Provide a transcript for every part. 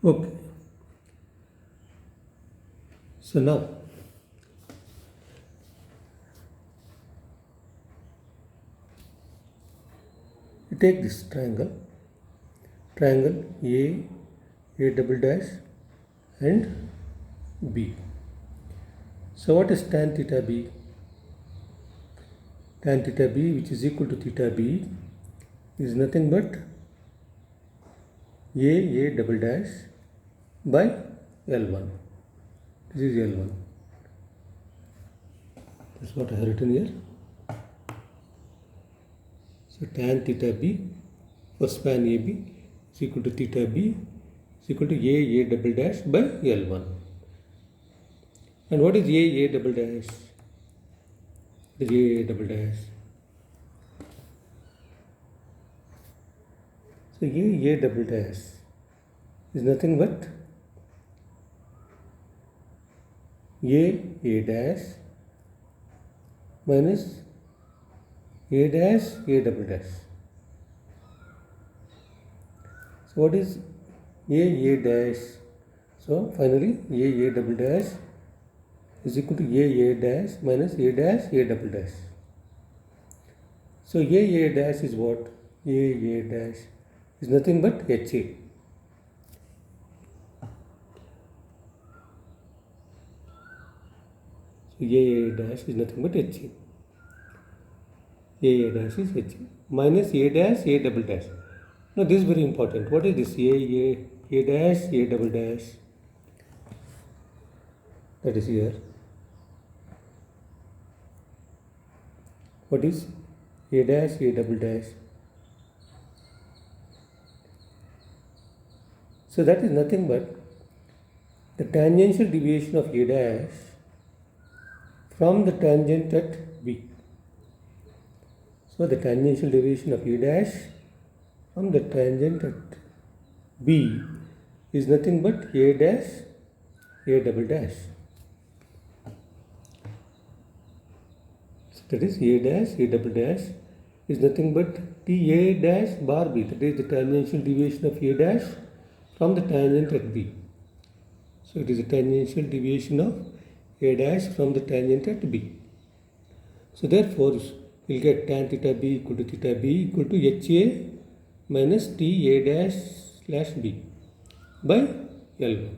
Okay. So now you take this triangle A double dash and B. So what is tan theta B? Tan theta B, which is equal to theta B, is nothing but A double dash by L1. This is L1. That's what I have written here. So tan theta B for span AB is equal to theta B is equal to A double dash by L1. And what is A double dash? What is A double dash? So A double dash is nothing but A dash minus A dash A double dash. So what is A dash? So finally A double dash is equal to A dash minus A dash A double dash. So A dash is what? A dash is nothing but HA. So A dash is nothing but HA. A dash is HA minus A dash A double dash. Now this is very important. What is this? A dash A double dash. That is here. What is A dash A double dash? So that is nothing but the tangential deviation of A dash from the tangent at B. So the tangential deviation of A dash from the tangent at B is nothing but A dash A double dash. So that is A dash A double dash is nothing but TA dash bar B. That is the tangential deviation of A dash from the tangent at B. So it is a tangential deviation of A dash from the tangent at B. So therefore we will get tan theta B equal to theta B equal to HA minus TA dash slash B by L1.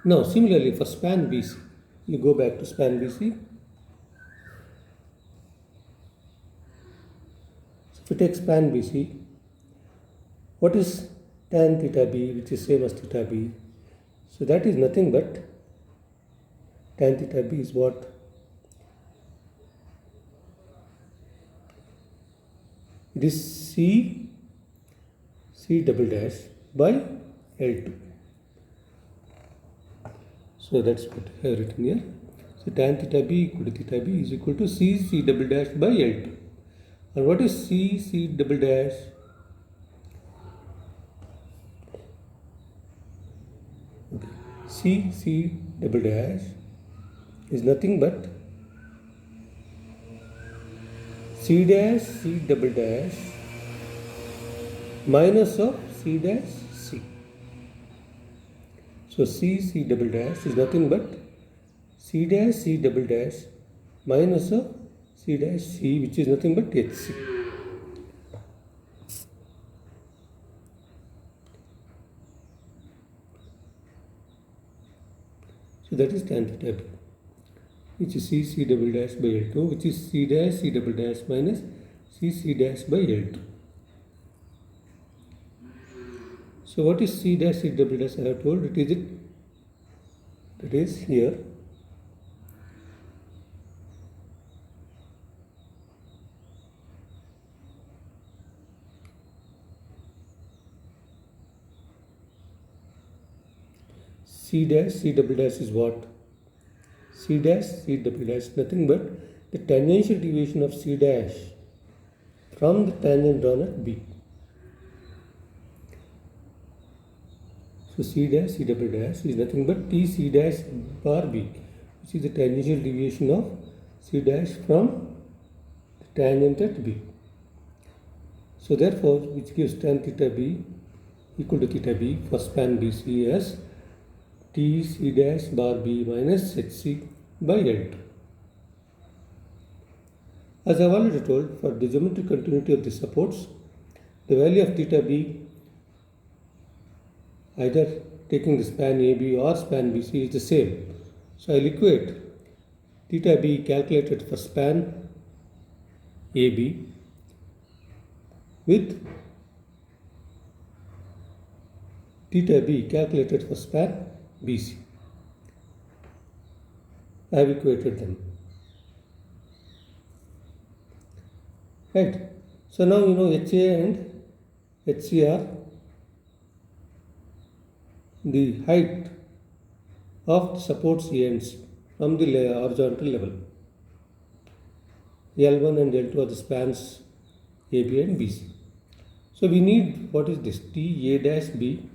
Now similarly for span BC, you go back to span BC. So if you take span BC, what is tan theta B, which is same as theta B? So that is nothing but tan theta B is what? It is C double dash by L2. So that's what I have written here. So tan theta B equal to theta B is equal to C double dash by L2. And what is C double dash? C double dash is nothing but C double dash minus of C dash C. So C double dash is nothing but C double dash minus of C dash C, which is nothing but HC. So that is tan theta B, which is C double dash by L2, which is C double dash minus C dash by L2. So what is C double dash? I have told it is it. That is here. C double dash is what? C double dash nothing but the tangential deviation of C dash from the tangent drawn at B. So C double dash is nothing but TC dash bar B, which is the tangential deviation of C dash from the tangent at B. So therefore, which gives tan theta b equal to theta b for span BC as T C dash bar b minus HC by L2. As I have already told, for the geometric continuity of the supports, the value of theta b, either taking the span AB or span BC, is the same. So I will equate theta b calculated for span AB with theta b calculated for span BC. I have equated them. Right. So now you know HA and HC are the height of the supports ends from the horizontal level. L1 and L2 are the spans AB and BC. So we need, what is this? T A dash B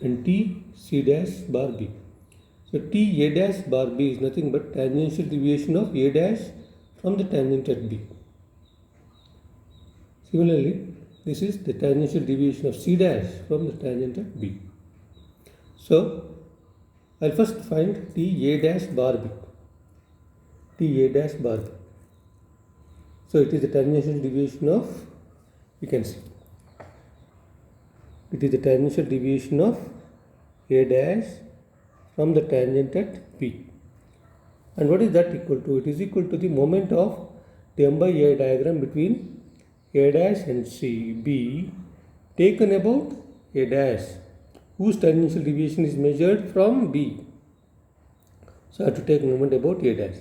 and T C dash bar B. So T A dash bar B is nothing but tangential deviation of A dash from the tangent at B. Similarly, this is the tangential deviation of C dash from the tangent at B. So I'll first find T A dash bar B. T A dash bar B. So it is the tangential deviation of, you can see, it is the tangential deviation of A dash from the tangent at B. And what is that equal to? It is equal to the moment of the M by A diagram between A dash and C, B, taken about A dash, whose tangential deviation is measured from B. So I have to take moment about A dash.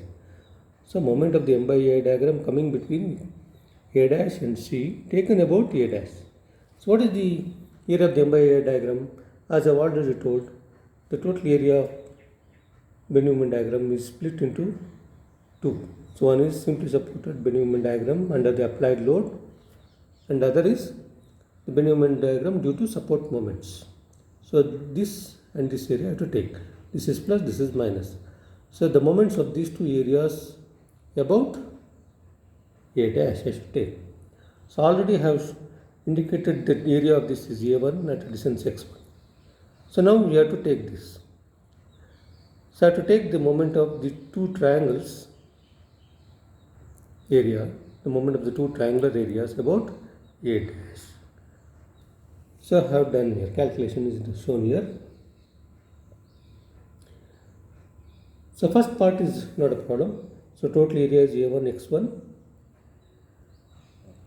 So moment of the M by A diagram coming between A dash and C, taken about A dash. So what is the area of the M by A diagram? As I have already told, the total area of bend-moment diagram is split into two. So one is simply supported bend-moment diagram under the applied load, and other is the bend-moment diagram due to support moments. So this and this area I have to take. This is plus, this is minus. So the moments of these two areas about A dash I should take. So already I have indicated that the area of this is A1 at a distance x1. So now we have to take this. So I have to take the moment of the two triangles area, the moment of the two triangular areas about A dash. So I have done here, calculation is shown here. So first part is not a problem. So total area is A1 x1.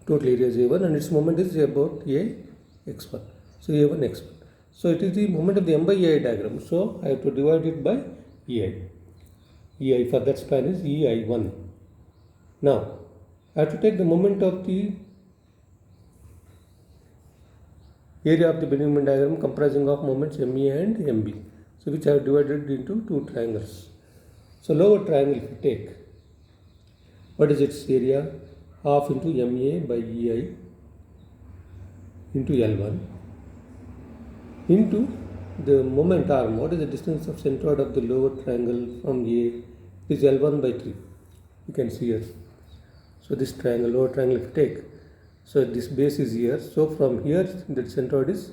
Total area is A1 and its moment is about A x1. So A1 x1. So it is the moment of the M by AI diagram. So I have to divide it by EI. EI for that span is EI1. Now I have to take the moment of the area of the bend-moment diagram comprising of moments ME and MB. So which I have divided into two triangles. So lower triangle if you take, what is its area? Half into MA by EI into L1 into the moment arm. What is the distance of centroid of the lower triangle from A? It is L1 by 3. You can see here. So this triangle, lower triangle if you take, so this base is here. So from here the centroid is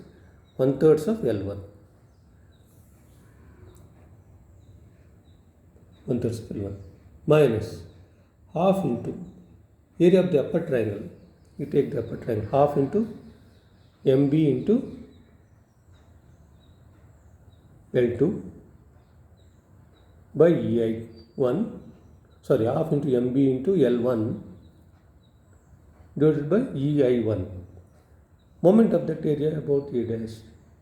1/3 of L1. 1/3 of L1 minus half into area of the upper triangle. You take the upper triangle, half into MB into L2 by EI1, sorry, half into MB into L1 divided by EI1. Moment of that area about A dash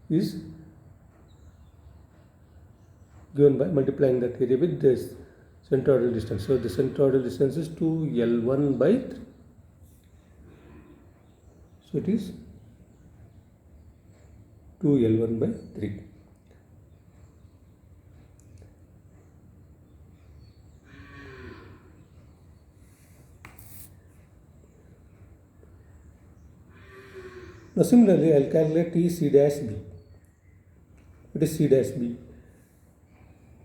is given by multiplying that area with this centroidal distance. So the centroidal distance is 2L1 by 3. So it is 2L1 by 3. Now similarly, I will calculate T C dash B. What is C dash B?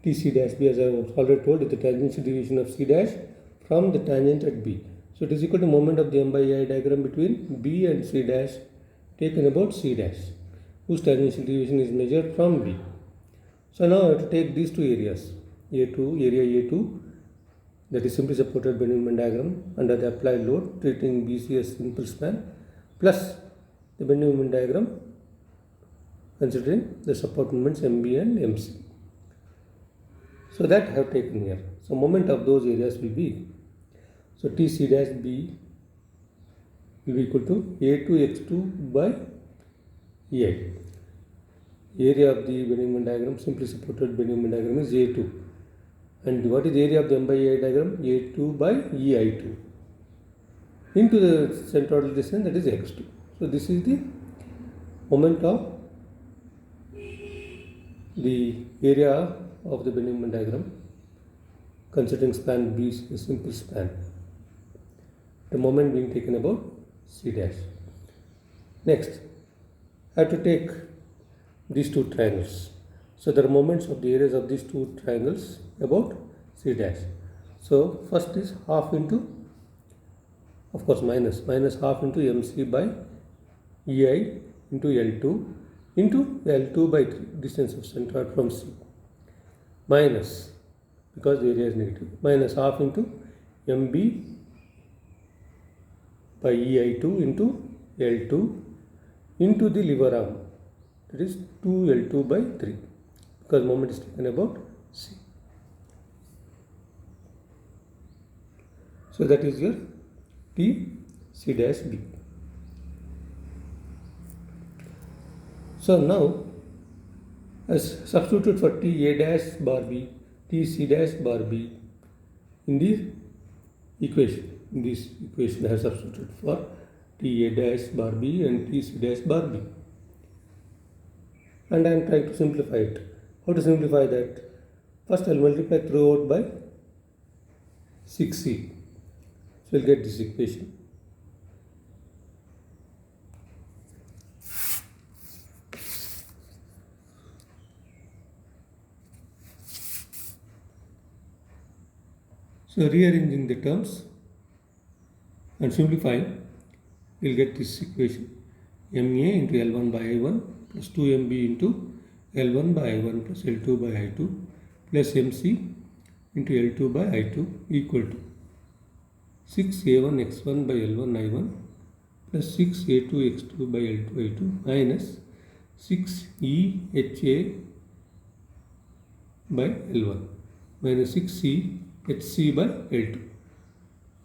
T C dash B, as I have already told, is the tangential deviation of C dash from the tangent at B. So it is equal to moment of the M by I diagram between B and C dash taken about C dash, whose tangential deviation is measured from B. So now I have to take these two areas, A2, area A2, that is simply supported bending moment diagram under the applied load, treating BC as simple span, plus the bending moment diagram considering the support moments MB and MC. So that I have taken here. So moment of those areas will be, so TC dash B will be equal to A2x2 by EI. Area of the bending moment diagram, simply supported bending moment diagram, is A2. And what is the area of the M by EI diagram? A2 by EI2 into the centroidal distance, that is x2. So this is the moment of the area of the bending moment diagram considering span B is a simple span. The moment being taken about C dash. Next, I have to take these two triangles. So there are moments of the areas of these two triangles about C dash. So first is half into, of course minus half into MC by EI into L2 into L2 by 3, distance of centroid from C, minus, because the area is negative, minus half into MB by EI2 into L2 into the lever arm, that is 2L2 by 3, because moment is taken about C. So that is your T C dash B. So now, as substitute for T A dash bar B, T C dash bar B in this equation. In this equation I have substituted for T A dash bar B and T C dash bar B. And I am trying to simplify it. How to simplify that? First I will multiply throughout by 6C. So we will get this equation. So rearranging the terms and simplifying, we will get this equation. MA into L1 by I1 plus 2MB into L1 by I1 plus L2 by I2 plus MC into L2 by I2 equal to 6A1 X1 by L1 I1 plus 6A2 X2 by L2 I2 minus 6EHA by L1 minus 6C HC by L2.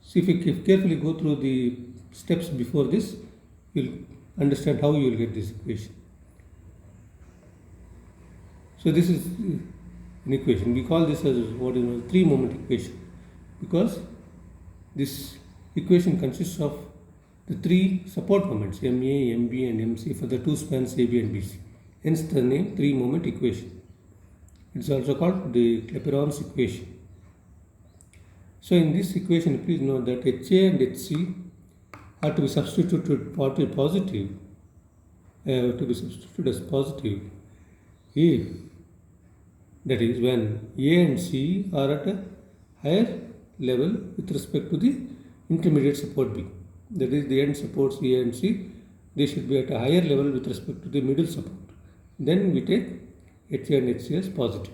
See, if you carefully go through the steps before this, you will understand how you will get this equation. So this is an equation. We call this as what is known as 3-moment equation, because this equation consists of the 3 support moments MA, MB and MC for the 2 spans AB and BC. Hence the name 3-moment equation. It is also called the Clapeyron's equation. So in this equation, please note that HA and HC are to be substituted positive, as positive if, that is, when A and C are at a higher level with respect to the intermediate support B. That is, the end supports A and C, they should be at a higher level with respect to the middle support. Then we take HA and HC as positive.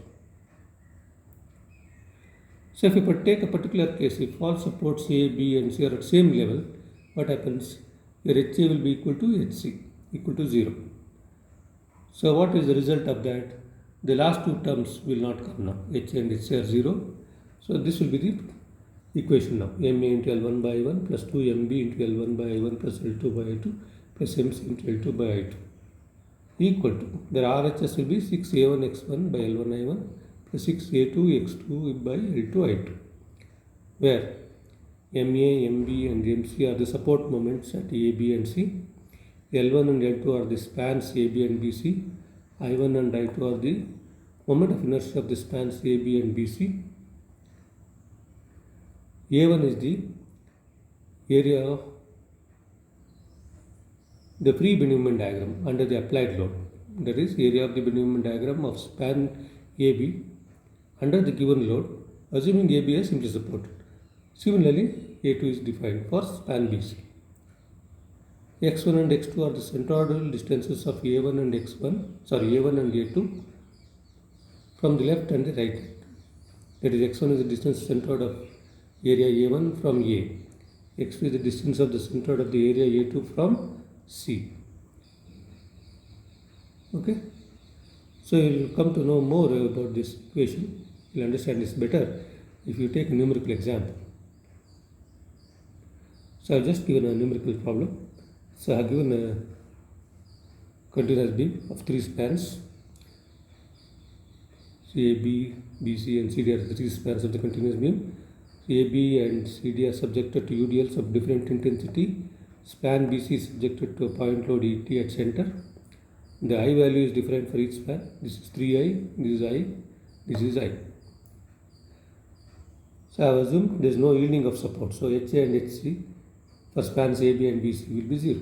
So if you take a particular case, if all supports A, B and C are at same level, what happens? Your HA will be equal to HC, equal to 0. So what is the result of that? The last two terms will not come now. HA and HC are 0. So this will be the equation now. MA into L1 by I1 plus 2MB into L1 by I1 plus L2 by I2 plus MC into L2 by I2 equal to, the RHS will be 6A1 X1 by L1 I1 plus 6A2 X2 by L2 I2, where MA, MB and MC are the support moments at A, B and C. L1 and L2 are the spans AB and BC. I1 and I2 are the moment of inertia of the spans AB and BC. A1 is the area of the free bending moment diagram under the applied load. That is, area of the bending moment diagram of span AB under the given load, assuming AB is simply supported. Similarly, A2 is defined for span BC. X1 and X2 are the centroidal distances of A1 and A1 and A2 from the left and the right hand. That is, X1 is the distance centroid of area A1 from A. X2 is the distance of the centroid of the area A2 from C. Okay? So you will come to know more about this equation. You will understand this better if you take a numerical example. So I have just given a numerical problem. So I have given a continuous beam of 3 spans. A, B, BC and CD are the 3 spans of the continuous beam. A, B and CD are subjected to UDLs of different intensity. Span BC is subjected to a point load ET at center. The I value is different for each span. This is 3I, this is I, this is I. So I have assumed there is no yielding of support. So HA and HC for spans AB and BC will be 0.